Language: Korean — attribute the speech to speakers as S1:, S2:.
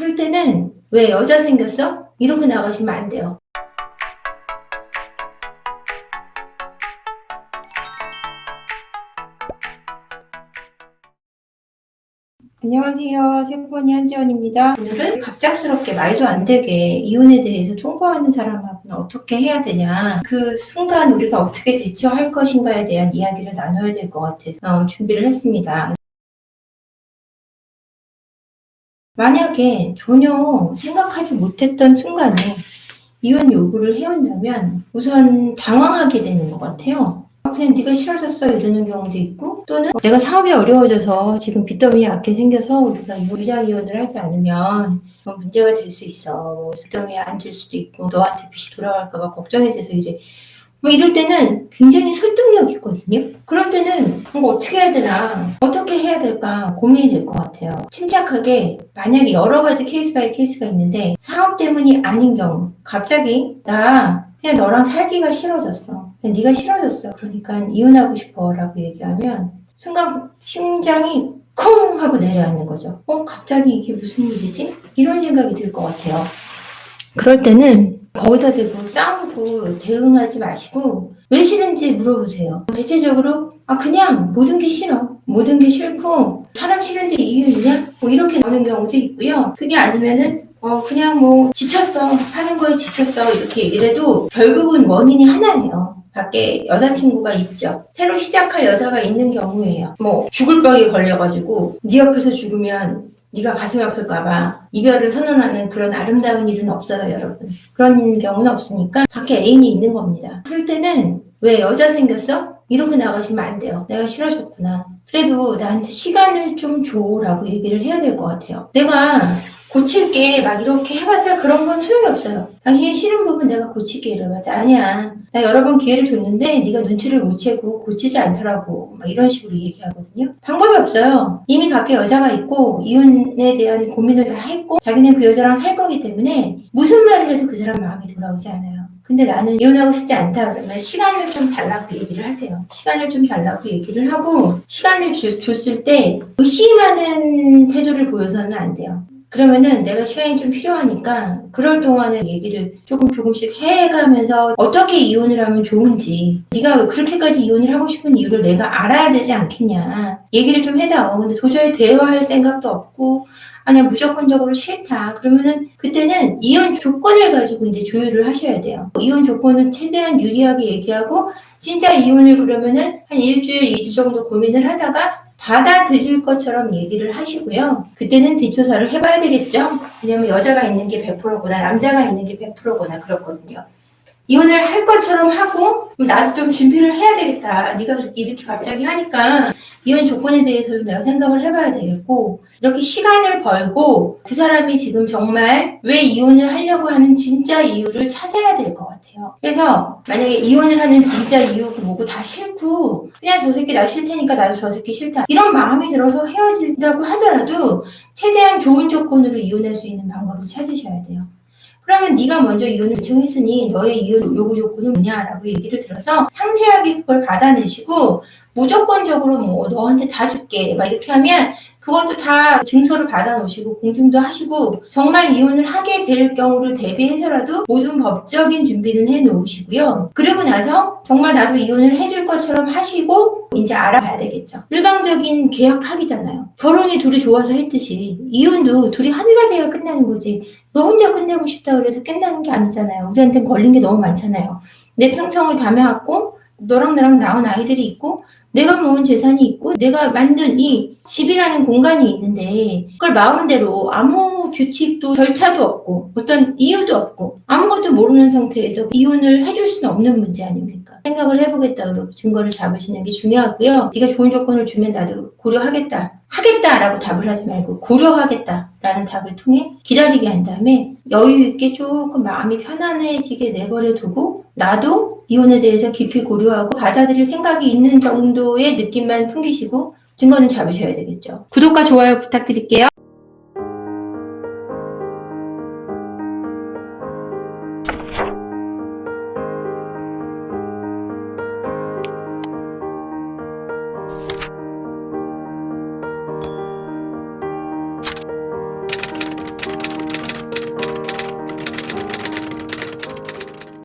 S1: 그럴 때는 왜 여자 생겼어? 이러고 나가시면 안 돼요. 안녕하세요. 세포니 한지원입니다. 오늘은 갑작스럽게 말도 안 되게 이혼에 대해서 통보하는 사람하고는 어떻게 해야 되냐, 그 순간 우리가 어떻게 대처할 것인가에 대한 이야기를 나눠야 될 것 같아서 준비를 했습니다. 만약에 전혀 생각하지 못했던 순간에 이혼 요구를 해온다면 우선 당황하게 되는 것 같아요. 그냥 네가 싫어졌어 이러는 경우도 있고, 또는 내가 사업이 어려워져서 지금 빚더미에 악게 생겨서 우리가 위장 이혼을 하지 않으면 문제가 될 수 있어. 빚더미에 앉을 수도 있고 너한테 빚이 돌아갈까 봐 걱정이 돼서 이래. 이럴 때는 굉장히 설득력 있거든요. 그럴 때는 어떻게 해야 되나, 어떻게 해야 될까 고민이 될 것 같아요. 침착하게, 만약에 여러 가지 케이스 바이 케이스가 있는데 사업 때문이 아닌 경우, 갑자기 나 그냥 너랑 살기가 싫어졌어, 그냥 네가 싫어졌어, 그러니까 이혼하고 싶어 라고 얘기하면 순간 심장이 쿵 하고 내려앉는 거죠. 갑자기 이게 무슨 일이지? 이런 생각이 들 것 같아요. 그럴 때는 거기다 대고 싸우고 대응하지 마시고 왜 싫은지 물어보세요. 대체적으로 그냥 모든 게 싫어, 모든 게 싫고 사람 싫은데 이유냐? 이렇게 나오는 경우도 있고요. 그게 아니면은 그냥 지쳤어, 사는 거에 지쳤어, 이렇게 얘기를 해도 결국은 원인이 하나예요. 밖에 여자친구가 있죠. 새로 시작할 여자가 있는 경우에요. 죽을 병에 걸려가지고 네 옆에서 죽으면 네가 가슴이 아플까봐 이별을 선언하는 그런 아름다운 일은 없어요, 여러분. 그런 경우는 없으니까 밖에 애인이 있는 겁니다. 그럴 때는 왜 여자 생겼어? 이러고 나가시면 안 돼요. 내가 싫어졌구나, 그래도 나한테 시간을 좀 줘라고 얘기를 해야 될 것 같아요. 내가 고칠게 막 이렇게 해봤자 그런 건 소용이 없어요. 당신이 싫은 부분 내가 고칠게 이래봤자 아니야, 나 여러 번 기회를 줬는데 네가 눈치를 못 채고 고치지 않더라고, 막 이런 식으로 얘기하거든요. 방법이 없어요. 이미 밖에 여자가 있고 이혼에 대한 고민을 다 했고 자기는 그 여자랑 살 거기 때문에 무슨 말을 해도 그 사람 마음이 돌아오지 않아요. 근데 나는 이혼하고 싶지 않다 그러면 시간을 좀 달라고 얘기를 하세요. 시간을 좀 달라고 얘기를 하고, 시간을 줬을 때 의심하는 태도를 보여서는 안 돼요. 그러면은 내가 시간이 좀 필요하니까 그럴 동안에 얘기를 조금씩 해가면서 어떻게 이혼을 하면 좋은지, 네가 그렇게까지 이혼을 하고 싶은 이유를 내가 알아야 되지 않겠냐, 얘기를 좀 해다오. 근데 도저히 대화할 생각도 없고 아니야 무조건적으로 싫다 그러면은 그때는 이혼 조건을 가지고 이제 조율을 하셔야 돼요. 이혼 조건은 최대한 유리하게 얘기하고, 진짜 이혼을 그러면은 한 일주일, 2주 정도 고민을 하다가 받아들일 것처럼 얘기를 하시고요. 그때는 뒷조사를 해봐야 되겠죠. 왜냐면 여자가 있는 게 100%거나 남자가 있는 게 100%거나 그렇거든요. 이혼을 할 것처럼 하고 나도 좀 준비를 해야 되겠다, 네가 이렇게 갑자기 하니까 이혼 조건에 대해서도 내가 생각을 해봐야 되겠고, 이렇게 시간을 벌고 그 사람이 지금 정말 왜 이혼을 하려고 하는 진짜 이유를 찾아야 될 것 같아요. 그래서 만약에 이혼을 하는 진짜 이유고 뭐고 다 싫고 그냥 저 새끼 나 싫다니까 나도 저 새끼 싫다 이런 마음이 들어서 헤어진다고 하더라도 최대한 좋은 조건으로 이혼할 수 있는 방법을 찾으셔야 돼요. 그러면 네가 먼저 이혼을 요청했으니 너의 이혼 요구 조건은 뭐냐라고 얘기를 들어서 상세하게 그걸 받아내시고, 무조건적으로 너한테 다 줄게 막 이렇게 하면 그것도 다 증서를 받아놓으시고 공증도 하시고, 정말 이혼을 하게 될 경우를 대비해서라도 모든 법적인 준비는 해놓으시고요. 그리고 나서 정말 나도 이혼을 해줄 것처럼 하시고 이제 알아봐야 되겠죠. 일방적인 계약 파기잖아요. 결혼이 둘이 좋아서 했듯이 이혼도 둘이 합의가 돼야 끝나는 거지, 너 혼자 끝내고 싶다 그래서 끝나는 게 아니잖아요. 우리한테는 걸린 게 너무 많잖아요. 내 평생을 담해왔고 너랑 나랑 낳은 아이들이 있고 내가 모은 재산이 있고 내가 만든 이 집이라는 공간이 있는데, 그걸 마음대로 아무 규칙도 절차도 없고 어떤 이유도 없고 아무것도 모르는 상태에서 이혼을 해줄 수는 없는 문제 아닙니까? 생각을 해보겠다 그러고 증거를 잡으시는 게 중요하고요. 네가 좋은 조건을 주면 나도 고려하겠다, 하겠다라고 답을 하지 말고 고려하겠다라는 답을 통해 기다리게 한 다음에 여유 있게 조금 마음이 편안해지게 내버려 두고, 나도 이혼에 대해서 깊이 고려하고 받아들일 생각이 있는 정도의 느낌만 풍기시고 증거는 잡으셔야 되겠죠. 구독과 좋아요 부탁드릴게요.